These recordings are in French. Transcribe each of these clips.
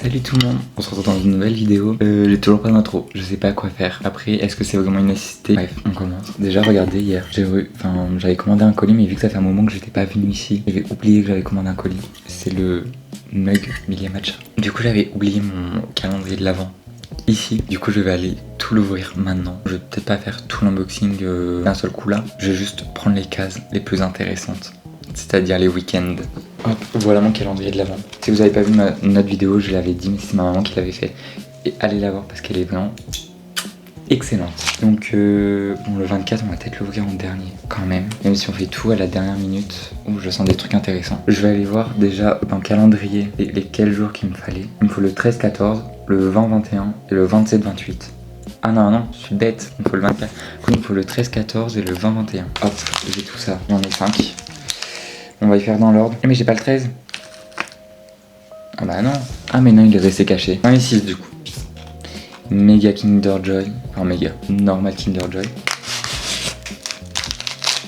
Salut tout le monde, on se retrouve dans une nouvelle vidéo. J'ai toujours pas d'intro, je sais pas quoi faire. Après, est-ce que c'est vraiment une nécessité? Bref, on commence. Déjà, regardez, hier, j'avais commandé un colis, mais vu que ça fait un moment que j'étais pas venu ici, j'avais oublié que j'avais commandé un colis. C'est le mug Millie Matcha. Du coup, j'avais oublié mon calendrier de l'avant ici. Du coup, je vais aller tout l'ouvrir maintenant. Je vais peut-être pas faire tout l'unboxing d'un seul coup là. Je vais juste prendre les cases les plus intéressantes, c'est-à-dire les week-ends. Hop, voilà mon calendrier de l'avant. Si vous avez pas vu notre vidéo, je l'avais dit, mais c'est ma maman qui l'avait fait. Et allez la voir parce qu'elle est vraiment excellente. Donc bon, le 24, on va peut-être l'ouvrir en dernier quand même. Même si on fait tout à la dernière minute, où je sens des trucs intéressants. Je vais aller voir déjà dans le calendrier les quels jours qu'il me fallait. Il me faut le 13-14, le 20-21 et le 27-28. Ah non, je suis bête, il me faut le 24. Il me faut le 13-14 et le 20-21. Hop, j'ai tout ça, j'en ai 5. On va y faire dans l'ordre. Mais j'ai pas le 13. Ah bah non. Ah mais non, il est resté caché. Non, mais 6 du coup. Méga Kinder Joy. Enfin méga. Normal Kinder Joy.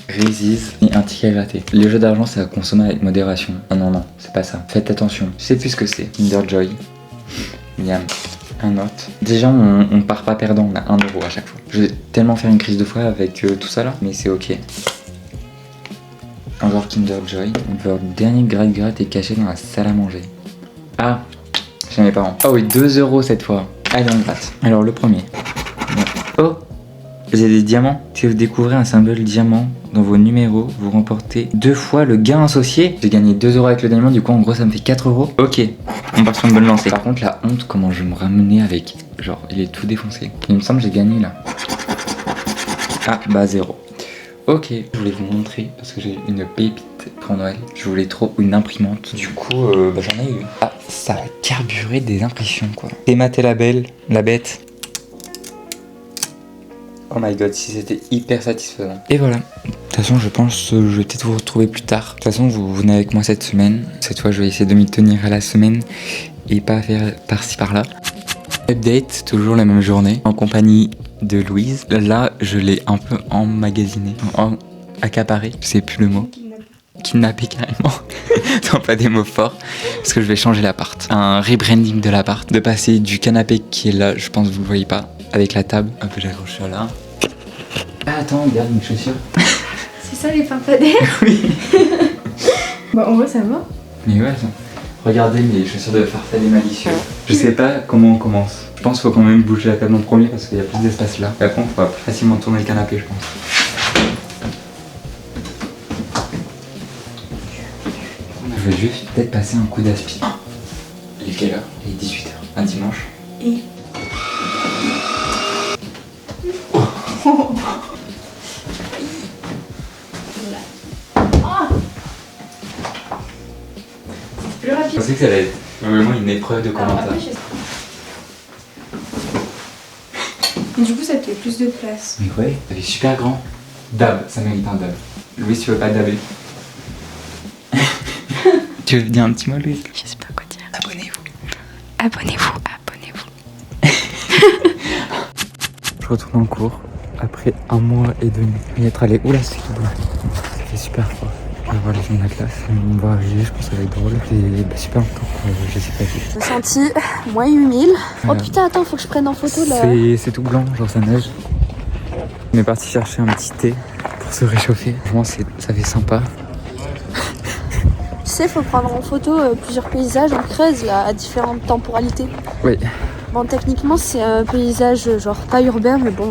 Reese's et un ticket graté. Les jeux d'argent, c'est à consommer avec modération. Ah non, c'est pas ça. Faites attention. Je sais plus ce que c'est. Kinder Joy. Miam. Un autre. Déjà, on part pas perdant. On a 1 euro à chaque fois. Je vais tellement faire une crise de foi avec tout ça là. Mais c'est ok. Encore Kinder Joy. Le dernier gratte-gratte est caché dans la salle à manger. Ah, chez mes parents. Oh oui, 2 euros cette fois. Allez, on gratte. Alors, le premier. Oh, j'ai des diamants. Si vous découvrez un symbole diamant dans vos numéros, vous remportez 2 fois le gain associé. J'ai gagné 2 euros avec le diamant, du coup, en gros, ça me fait 4 euros. Ok, on part sur une bonne lancée. Par contre, la honte, comment je vais me ramener avec. Genre, il est tout défoncé. Il me semble que j'ai gagné là. Ah, bah 0. Ok, je voulais vous montrer parce que j'ai une pépite pour Noël. Je voulais trop une imprimante. Du coup, j'en ai eu. Ah, ça a carburé des impressions quoi. Et maté la belle, la bête. Oh my god, si c'était hyper satisfaisant. Et voilà. De toute façon, je pense que je vais peut-être vous retrouver plus tard. De toute façon, vous venez avec moi cette semaine. Cette fois, je vais essayer de m'y tenir à la semaine et pas faire par-ci par-là. Update, toujours la même journée, en compagnie de Louise. Là, je l'ai un peu emmagasiné, accaparé, je sais plus le mot. Kidnappé carrément. Non, pas des mots forts. Parce que je vais changer l'appart. Un rebranding de l'appart. De passer du canapé qui est là, je pense que vous le voyez pas, avec la table. Hop, j'accroche ça là. Ah, attends, regarde mes chaussures. C'est ça les farfadères? Oui. Bah, en vrai, ça va. Mais ouais, ça. Regardez mes chaussures de farfadet malicieux. Je sais pas comment on commence. Je pense qu'il faut quand même bouger la table en premier parce qu'il y a plus d'espace là. Et après, on pourra plus facilement tourner le canapé, je pense. Je vais juste peut-être passer un coup d'aspi. Il est quelle heure? Il est 18h, un dimanche. Et plus Je rapide. pensais que ça allait être vraiment une épreuve de commentaires. Du coup, ça te fait plus de place. Mais ouais, elle est super grand. Dab, ça mérite un dab. Louis, tu veux pas dabber? Tu veux dire un petit mot, Louis? Je sais pas quoi dire. Abonnez-vous. Abonnez-vous, abonnez-vous. Je retourne en cours après 1 mois et demi. Y être allé. Oula, c'est tout. Ça fait super froid. Je vais voir les gens de la classe. On va arriver, je pense que ça va être drôle. C'est super longtemps que je sais pas vu. Ressenti, moins 8000. Oh putain, attends, faut que je prenne en photo là. C'est tout blanc, genre ça neige. On est parti chercher un petit thé pour se réchauffer. Franchement, ça fait sympa. Tu sais, faut prendre en photo plusieurs paysages en Creuse là, à différentes temporalités. Oui. Bon, techniquement, c'est un paysage genre pas urbain, mais bon,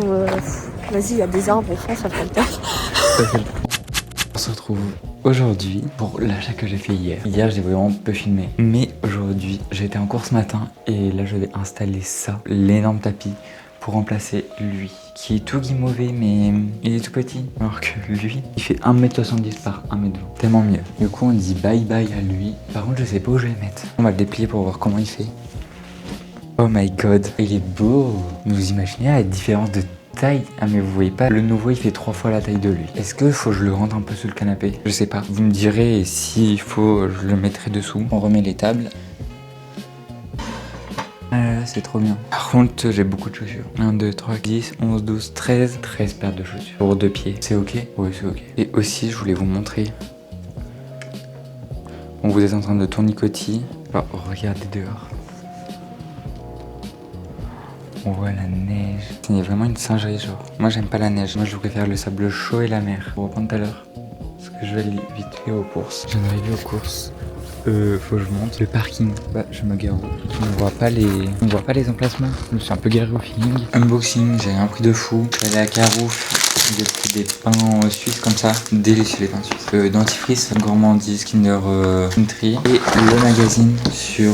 vas-y, il y a des arbres au fond, ça fait le taf. On se retrouve aujourd'hui pour l'achat que j'ai fait hier. Hier, j'ai vraiment peu filmé. Mais aujourd'hui, j'ai été en cours ce matin et là, je vais installer ça, l'énorme tapis, pour remplacer lui, qui est tout guimauvé, mais il est tout petit. Alors que lui, il fait 1m70 par 1m20. Tellement mieux. Du coup, on dit bye bye à lui. Par contre, je sais pas où je vais le mettre. On va le déplier pour voir comment il fait. Oh my god, il est beau. Vous imaginez la différence de taille? Ah mais vous voyez pas, le nouveau il fait 3 fois la taille de lui. Est-ce que faut que je le rentre un peu sous le canapé? Je sais pas. Vous me direz et s'il faut, je le mettrai dessous. On remet les tables. Ah là là, c'est trop bien. Par contre, j'ai beaucoup de chaussures. 1, 2, 3, 10, 11, 12, 13. 13 paires de chaussures. Pour 2 pieds. C'est ok? Oui, c'est ok. Et aussi, je voulais vous montrer. Bon, vous êtes en train de tournicoter. Alors, regardez dehors. on voit la neige. C'est vraiment une singerie genre. Moi j'aime pas la neige, moi je préfère le sable chaud et la mer. Pour reprendre tout à l'heure, parce que je vais aller vite fait aux courses. Je viens d'arriver aux courses. Faut que je monte le parking. Bah je me gare. On voit pas les emplacements. Je me suis un peu garé au feeling. Unboxing, j'ai un prix de fou. Je suis allé à Carouf. J'ai pris des pains suisses comme ça, délicieux les pains suisses. Dentifrice, gourmandise, Kinder Country et le magazine sur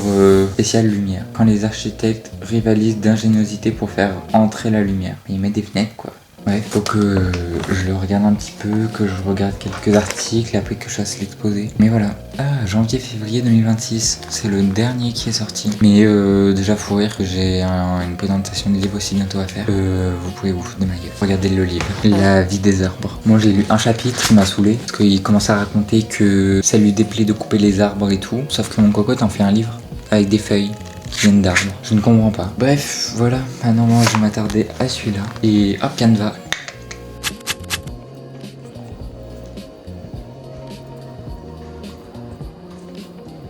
spécial lumière. Quand les architectes rivalisent d'ingéniosité pour faire entrer la lumière. Ils mettent des fenêtres quoi. Ouais, faut que je le regarde un petit peu, que je regarde quelques articles, après que je fasse l'exposé. Mais voilà. Ah, janvier-février 2026, c'est le dernier qui est sorti. Mais déjà, faut rire que j'ai une présentation de livre aussi bientôt à faire. Vous pouvez vous foutre de ma gueule. Regardez le livre, La vie des arbres. Moi, j'ai lu un chapitre qui m'a saoulé, parce qu'il commençait à raconter que ça lui déplaît de couper les arbres et tout. Sauf que mon cocotte en fait un livre avec des feuilles qui viennent d'arbres. Je ne comprends pas. Bref, voilà. Maintenant, moi, je vais m'attarder à celui-là. Et hop, Canva.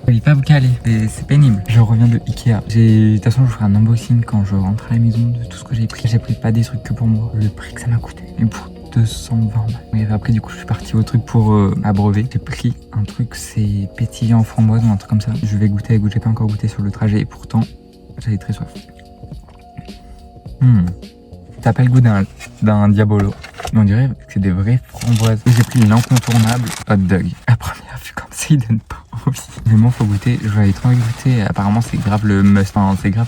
Il pas vous caler, c'est pénible. Je reviens de Ikea. De toute façon, je ferai un unboxing quand je rentre à la maison de tout ce que j'ai pris. J'ai pris pas des trucs que pour moi. Le prix que ça m'a coûté. Et pour 220 balles. Et après, du coup, je suis parti au truc pour abreuver. J'ai pris un truc, c'est pétillant en framboise ou un truc comme ça. Je vais goûter, j'ai pas encore goûté sur le trajet. Et pourtant, j'avais très soif. Ça n'a pas le goût d'un Diabolo. Mais on dirait que c'est des vraies framboises. Et j'ai pris l'incontournable hot dog. À première vue, comme ça, il donne pas envie. Mais moi, faut goûter. J'avais trop envie de goûter. Apparemment, c'est grave le must. Enfin, c'est grave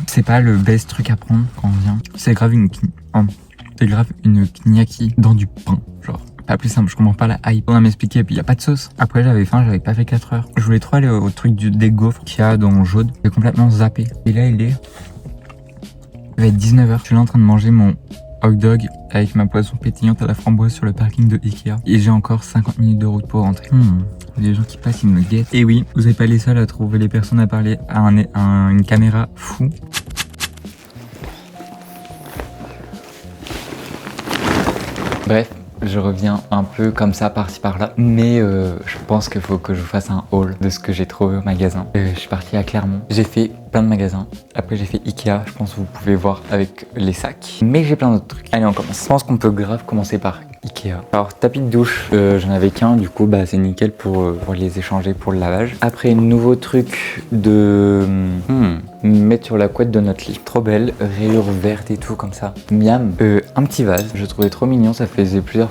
c'est pas le best truc à prendre quand on vient. C'est grave une kniaki dans du pain. Genre, pas plus simple. Je comprends pas la hype. On a m'expliqué. Et puis, y a pas de sauce. Après, j'avais faim. J'avais pas fait 4 heures. Je voulais trop aller au truc des gaufres qu'il y a dans Jaude. J'ai complètement zappé. Et là, il va être 19h. Je suis là en train de manger mon hot dog avec ma poisson pétillante à la framboise sur le parking de Ikea. Et j'ai encore 50 minutes de route pour rentrer. Les gens qui passent, ils me guettent. Et oui, vous n'êtes pas les seuls à trouver les personnes à parler à une caméra fou. Bref, je reviens un peu comme ça, par-ci par-là. Mais je pense qu'il faut que je vous fasse un haul de ce que j'ai trouvé au magasin. Je suis parti à Clermont. J'ai fait plein de magasins. Après, j'ai fait Ikea. Je pense que vous pouvez voir avec les sacs. Mais j'ai plein d'autres trucs. Allez, on commence. Je pense qu'on peut grave commencer par Ikea. Alors, tapis de douche, j'en avais qu'un. Du coup, bah, c'est nickel pour les échanger pour le lavage. Après, nouveau truc de mettre sur la couette de notre lit. Trop belle. Rayure verte et tout comme ça. Miam. Un petit vase. Je trouvais trop mignon. Ça faisait plusieurs...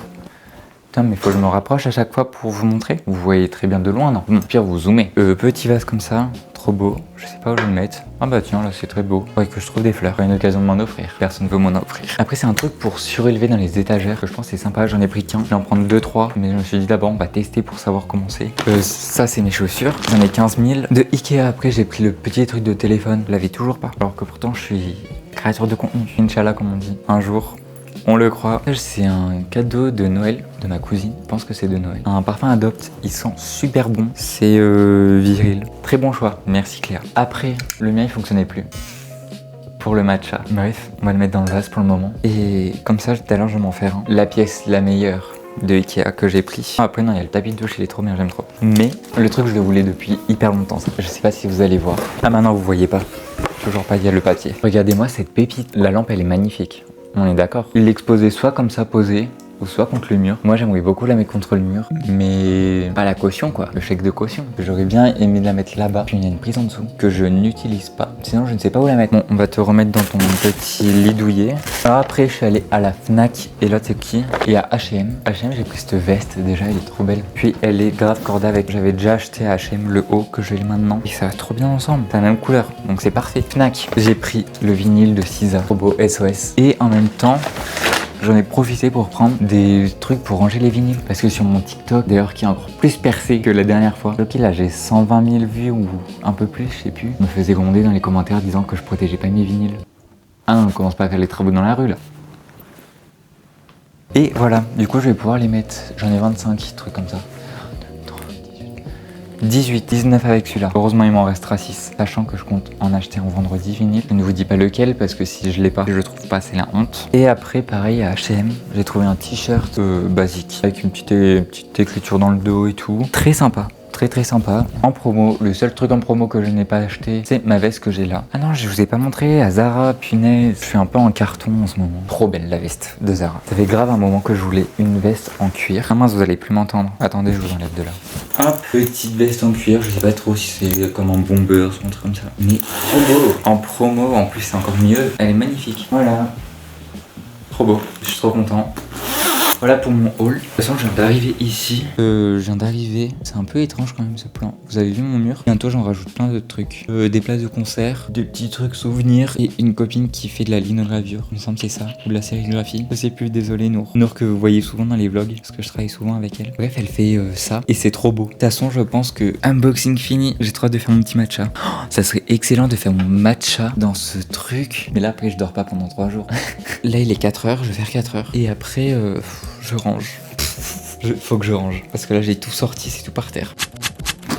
Putain, mais faut que je me rapproche à chaque fois pour vous montrer. Vous voyez très bien de loin, non? Pire, vous zoomez. Petit vase comme ça, trop beau. Je sais pas où je vais le mettre. Ah bah tiens, là c'est très beau. Faudrait que je trouve des fleurs. Pas une occasion de m'en offrir. Personne veut m'en offrir. Après, c'est un truc pour surélever dans les étagères que je pense c'est sympa. J'en ai pris qu'un. Je vais en prendre 2-3. Mais je me suis dit d'abord, on va tester pour savoir comment c'est. Ça, c'est mes chaussures. J'en ai 15 000. De Ikea, après, j'ai pris le petit truc de téléphone. Je l'avais toujours pas. Alors que pourtant, je suis créateur de contenu. Inch'Allah, comme on dit. Un jour. On le croit. C'est un cadeau de Noël de ma cousine. Je pense que c'est de Noël. Un parfum Adopt. Il sent super bon. C'est viril. Très bon choix. Merci Claire. Après, le mien il fonctionnait plus. Pour le matcha. Bref, on va le mettre dans le vase pour le moment. Et comme ça, tout à l'heure, je vais m'en faire un. La pièce la meilleure de Ikea que j'ai pris. Après, non, il y a le tapis de douche. Il est trop bien. J'aime trop. Mais le truc, je le voulais depuis hyper longtemps. Ça. Je sais pas si vous allez voir. Ah, maintenant, vous voyez pas. Toujours pas. Il y a le papier. Regardez-moi cette pépite. La lampe, elle est magnifique. On est d'accord. Il l'exposait soit comme ça posé, ou soit contre le mur. Moi j'aimerais beaucoup la mettre contre le mur, mais pas la caution quoi, le chèque de caution. J'aurais bien aimé la mettre là-bas, puis il y a une prise en dessous que je n'utilise pas. Sinon je ne sais pas où la mettre. Bon, on va te remettre dans ton petit lit douillet. Alors après je suis allé à la Fnac, et l'autre c'est qui? Et à H&M. H&M j'ai pris cette veste, déjà elle est trop belle. Puis elle est grave cordée avec. J'avais déjà acheté à H&M le haut que j'ai maintenant. Et ça va trop bien ensemble, c'est la même couleur, donc c'est parfait. Fnac, j'ai pris le vinyle de Cisa, trop beau SOS. Et en même temps, j'en ai profité pour prendre des trucs pour ranger les vinyles. Parce que sur mon TikTok, d'ailleurs, qui est encore plus percé que la dernière fois, ok, là j'ai 120 000 vues ou un peu plus, je sais plus, me faisait gronder dans les commentaires disant que je protégeais pas mes vinyles. Ah non, on commence pas à faire les travaux dans la rue là. Et voilà, du coup je vais pouvoir les mettre. J'en ai 25, trucs comme ça. 18, 19 avec celui-là. Heureusement, il m'en restera 6. Sachant que je compte en acheter un vendredi vinyle. Je ne vous dis pas lequel parce que si je l'ai pas, je le trouve pas, c'est la honte. Et après, pareil, à H&M, j'ai trouvé un t-shirt basique avec une petite écriture dans le dos et tout. Très sympa. très très sympa. En promo, le seul truc en promo que je n'ai pas acheté, c'est ma veste que j'ai là. Ah non, je vous ai pas montré à Zara, punaise. Je suis un peu en carton en ce moment. Trop belle la veste de Zara. Ça fait grave un moment que je voulais une veste en cuir. Ah mince, vous allez plus m'entendre. Attendez, je vous enlève de là. Un petite veste en cuir, je sais pas trop si c'est comme un bomber ou un truc comme ça. Mais trop beau. En promo, en plus c'est encore mieux. Elle est magnifique. Voilà. Trop beau, je suis trop content. Voilà pour mon haul. De toute façon, je viens d'arriver ici. C'est un peu étrange quand même ce plan. Vous avez vu mon mur? Bientôt, j'en rajoute plein d'autres trucs. Des places de concert, des petits trucs souvenirs et une copine qui fait de la linogravure. Il me semble que c'est ça. Ou de la sérigraphie. Je sais plus, désolé Nour. Nour que vous voyez souvent dans les vlogs parce que je travaille souvent avec elle. Bref, elle fait ça et c'est trop beau. De toute façon, je pense que unboxing fini. J'ai trop hâte de faire mon petit matcha. Oh, ça serait excellent de faire mon matcha dans ce truc. Mais là, après, je dors pas pendant 3 jours. Là, il est 4h. Je vais faire 4h. Et après, je range. Faut que je range. Parce que là, j'ai tout sorti, c'est tout par terre.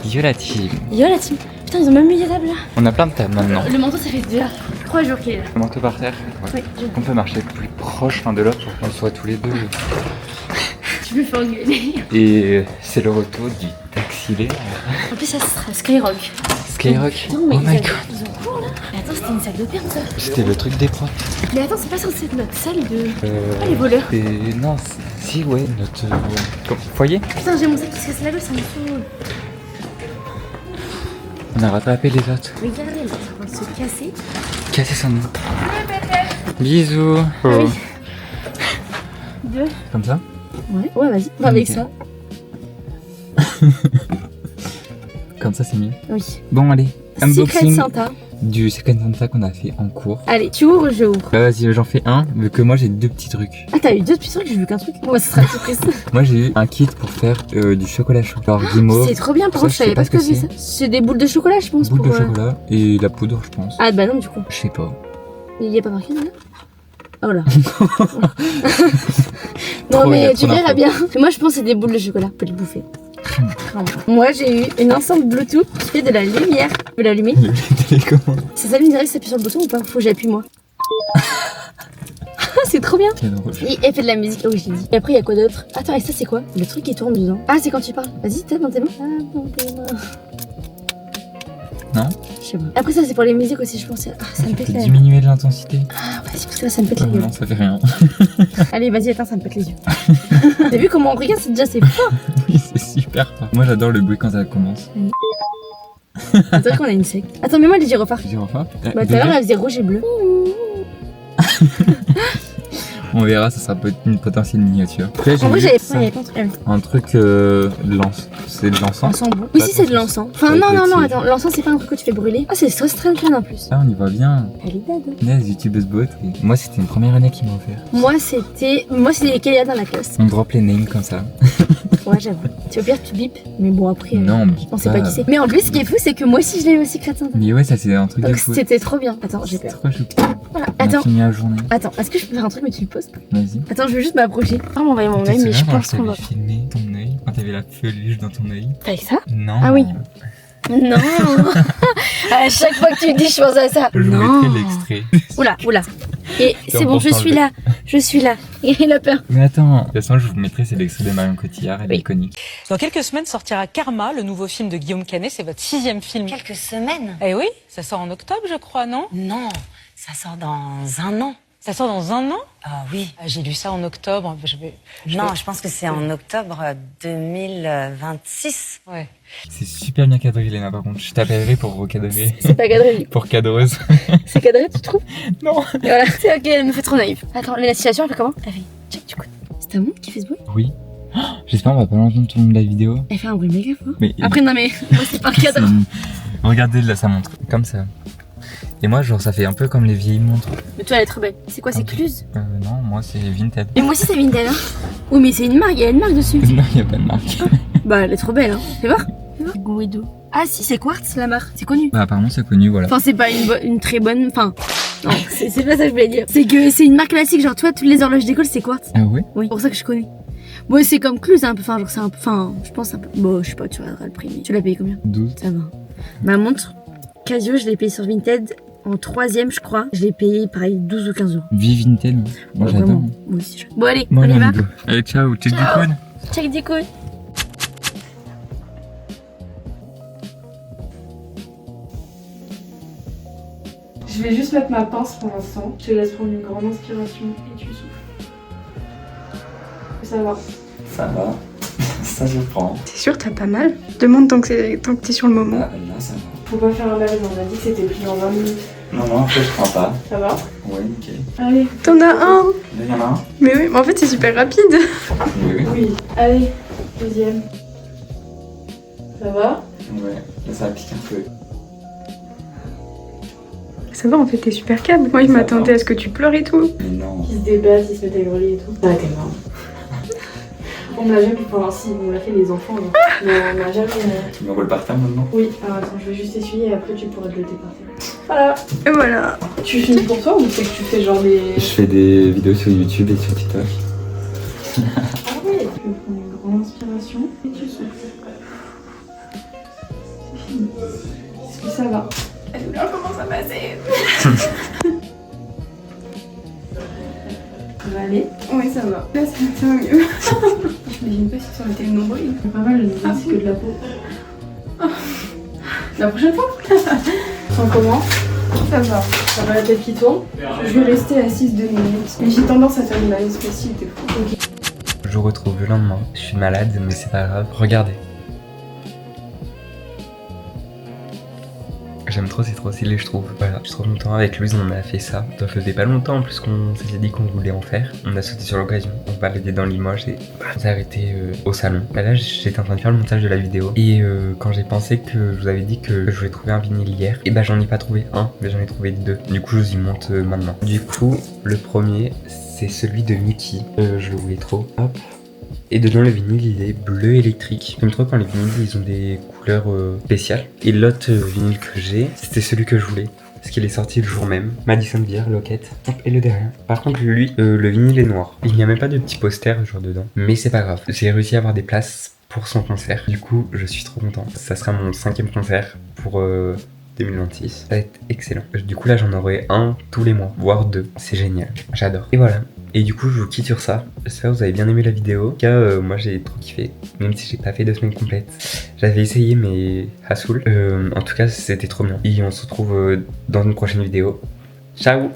Yo la team. Yo la team. Putain, ils ont même mis des tables là. On a plein de tables maintenant. Le manteau, ça fait déjà 3 jours qu'il est là. Le manteau par terre. Ouais. Oui. On peut marcher plus proche l'un de l'autre pour qu'on soit tous les deux. Tu me fais engueuler. Et c'est le retour du taxi. En plus, ça sera Skyrock. Skyrock. Non, mais oh my god. Ils ont cours là. Mais attends, c'était une salle de perles ça. C'était le truc des profs. Mais attends, c'est pas censé être notre salle de. Ah, les voleurs. Non, si, ouais, notre foyer. Putain, j'ai mon sac qui se casse la gueule, ça me fout. On a rattrapé les autres. Regardez, là, ça va se casser. Casser son nom. Bisous. Ah oui. Deux. Comme ça? Ouais, vas-y. Pas avec Ok. ça. Comme ça, c'est mieux. Oui. Bon, allez. Secret Unboxing Santa. du Secret Santa qu'on a fait en cours. Allez, tu ouvres, je ouvre. Bah vas-y, j'en fais un, vu que moi j'ai 2 petits trucs. Ah, t'as eu 2 petits trucs, j'ai vu qu'un truc. Ouais, ce sera une surprise. Moi j'ai eu un kit pour faire du chocolat chaud. Genre guimauve, C'est trop bien, par Ça, contre, je savais pas que ce que t'avais ça. C'est des boules de chocolat, je pense. boule de pour, chocolat et la poudre, je pense. Ah, bah non, du coup. Je sais pas. Il y a pas marqué, là Oh là. Trop, Non, il y a mais trop tu verras d'infos. bien. Moi, je pense que c'est des boules de chocolat. On peut les bouffer. Moi, j'ai eu une enceinte Bluetooth qui fait de la lumière. Tu peux l'allumer? Le télécommande. Ça s'allume direct, ça appuie sur le bouton ou pas? Faut que j'appuie moi. C'est trop bien. Quel drôle. Et elle fait de la musique, oh je l'ai dit. Et après il y a quoi d'autre? Attends, et ça c'est quoi? Le truc qui tourne dedans. Ah, c'est quand tu parles. Vas-y, tape dans tes mains. Ah, dans tes mains. Non? Je sais pas. Après ça c'est pour les musiques aussi, je pense. Ah, ça me Ça pète fait la gueule. diminuer l'intensité. Ah, vas-y, parce que là ça me pète la gueule. Non, ça fait rien. Allez, vas-y, attends, ça me pète les yeux. T'as vu comment on regarde? C'est déjà c'est fort. Oui, c'est super fort. Moi j'adore le bruit quand ça commence. Attends qu'on a une secte. Attends, mais moi les gyrophares. Je refais. Bah tout à l'heure elle faisait rouge et bleu. On verra, ça sera une potentielle miniature. Après, j'ai En vrai vu j'avais ça. pas, il y avait pas un truc. Ah oui. Un truc de l'encens. C'est de l'encens. Encens bon. Oui, si c'est de l'encens. Enfin, Ouais, non, non, non, petit. attends, l'encens c'est pas un truc que tu fais brûler. Ah, c'est Stress Train en plus. Ah, on y voit bien. Elle est dead. Punaise, youtubeuse boîte. Moi, c'était une première année qui m'a offert. Moi c'était les Kélia dans la classe. On drop les names comme ça. Ouais, j'avoue. Tu au pire, tu bipes. Mais bon, après, Non, mais on sait pas qui c'est. Mais en plus, ce qui est fou, c'est que moi aussi, je l'ai eu au Secret Santa. Mais ouais, ça c'est un truc de Donc fou. c'était trop bien. Attends, j'ai peur. Trop chou. Voilà. On a Attends, fini la journée. attends, est-ce que je peux faire un truc, mais tu le poses? Vas-y. Attends, je veux juste m'approcher. Oh, m'envoyer mon mail, mais je pense qu'on va. filmé ton œil quand t'avais la peluche dans ton œil. Avec ça? Non. Ah oui. Non. À chaque fois que tu dis, je pense à ça. Je vous Non. mettrai l'extrait. Oula, oula. Et c'est bon, je suis là. Je suis là. Et il a peur. Mais attends. De toute façon, je vous mettrai, c'est l'extrait de Marion Cotillard, elle est Oui. iconique. Dans quelques semaines sortira Karma, le nouveau film de Guillaume Canet. C'est votre 6e film. Quelques semaines? Eh oui, ça sort en octobre, je crois, non? Non, ça sort dans un an. Ça sort dans un an? Ah oui. J'ai lu ça en octobre. Non, je pense que c'est en octobre 2026. Ouais. C'est super bien cadré, Léna, par contre. Je t'appellerai pour recadrer. C'est pas cadré. Pour cadreuse. C'est cadré, tu trouves? Non. Et voilà. C'est ok, elle me fait trop naïve. Attends, la situation, elle fait comment? Elle fait check du coup. C'est ta montre qui fait ce bruit? Oui. Oh, j'espère qu'on va pas l'entendre tout le long de la vidéo. Elle fait un bruit méga fort. Mais Après, non, mais moi, c'est pas le cadre. regardez là, ça montre comme ça. Et moi, genre, ça fait un peu comme les vieilles montres. Mais toi, elle est trop belle. C'est quoi, c'est Ok. Cluse? Non, moi, c'est Vinted. Et moi aussi, c'est Vinted, hein. Oui, mais c'est une marque, il y a une marque dessus. Non, il y a pas de marque. Bah, elle est trop belle, hein. Fais voir. Fais voir. Guido. Ah, si, c'est Quartz, la marque. C'est connu. Bah, apparemment, c'est connu, voilà. Enfin, c'est pas une très bonne. Enfin, non, c'est pas ça que je voulais dire. C'est que c'est une marque classique, genre, toi, toutes les horloges d'école, c'est Quartz. Ah ouais? Oui, c'est pour ça que je connais. Bon, c'est comme Cluse, un peu. Enfin, genre, c'est un peu. Enfin, je pense un peu. Bon, je sais pas, tu regarderas le prix. Mais tu l'as payé combien? 12. Ça va. Ma montre, Casio, je l'ai payé sur Vinted. En 3ème, je crois. Je l'ai payé, pareil, 12 ou 15 euros. Vive Vinted. Moi, Ouais, j'adore. vraiment. Moi aussi, Bon, allez, Moi, on y va. amigo. Allez, ciao, check du code. Check du coup. Je vais juste mettre ma pince pour l'instant. Je te laisse prendre une grande inspiration et tu souffles. Ça va. Ça va. Ça je prends. T'es sûr, t'as pas mal? Demande tant que t'es sur le moment. Là ça va. Faut pas faire un malaise, on m'a dit que c'était pris dans 20 minutes. Non, après je prends pas. Ça va? Ouais, nickel. Allez. T'en as un? Là, il y en a un? Mais oui, mais en fait c'est super rapide. Oui. Oui. Allez, deuxième. Ça va? Ouais, là ça pique un peu. Ça va, en fait t'es super calme. Moi je Ça m'attendais va. à ce que tu pleures et tout. Mais non. Ils se débattent, ils se mettent à hurler et tout. Ça a été marrant. On n'a jamais pu faire si, on l'a fait les enfants, hein. Mais on n'a jamais. Tu me roules par terre maintenant? Oui, alors attends, je vais juste essuyer et après tu pourras te jeter par terre. Voilà. Et voilà. Tu filmes pour toi ou c'est que tu fais genre des. Je fais des vidéos sur YouTube et sur TikTok. Ah oui. Tu peux prendre une grande inspiration et tu souffles. C'est fini. Est-ce que ça va? La douleur commence à passer. Ça va aller? Oui, ça va. Là ça va mieux. J'imagine pas si ça aurait été le nombril. C'est pas mal, le nombril, c'est que de la peau. La prochaine fois? Sens comment? Ça va. Ça va la tête qui tourne? Je vais rester assise 2 minutes. Mais j'ai tendance à faire une malaise facile des fois. Ok. Je vous retrouve le lendemain. Je suis malade, mais c'est pas grave. Regardez. J'aime trop, c'est trop stylé, je trouve. Voilà, je suis trop content. Avec Louise, on a fait ça. Ça faisait pas longtemps en plus qu'on s'était dit qu'on voulait en faire. On a sauté sur l'occasion. On se baladait dans Limoges et on s'est arrêté au salon. Bah là, j'étais en train de faire le montage de la vidéo. Et quand j'ai pensé que je vous avais dit que je voulais trouver un vinyle hier, et bah j'en ai pas trouvé un, mais j'en ai trouvé 2. Du coup, je vous y monte maintenant. Du coup, le premier, c'est celui de Mickey. Je le voulais trop. Hop. Et dedans le vinyle il est bleu électrique. J'aime trop quand les vinyles ils ont des couleurs spéciales. Et l'autre vinyle que j'ai, c'était celui que je voulais. Parce qu'il est sorti le jour même. Madison Beer, Locket. Hop, et le derrière. Par contre lui, le vinyle est noir. Il n'y a même pas de petit poster genre dedans. Mais c'est pas grave. J'ai réussi à avoir des places pour son concert. Du coup je suis trop content. Ça sera mon 5e concert pour 2026. Ça va être excellent. Du coup là j'en aurai un tous les mois. Voire 2. C'est génial. J'adore. Et voilà. Et du coup je vous quitte sur ça. J'espère que vous avez bien aimé la vidéo. En tout cas moi j'ai trop kiffé. Même si j'ai pas fait 2 semaines complètes. J'avais essayé mais à saoul. En tout cas c'était trop bien. Et on se retrouve dans une prochaine vidéo. Ciao.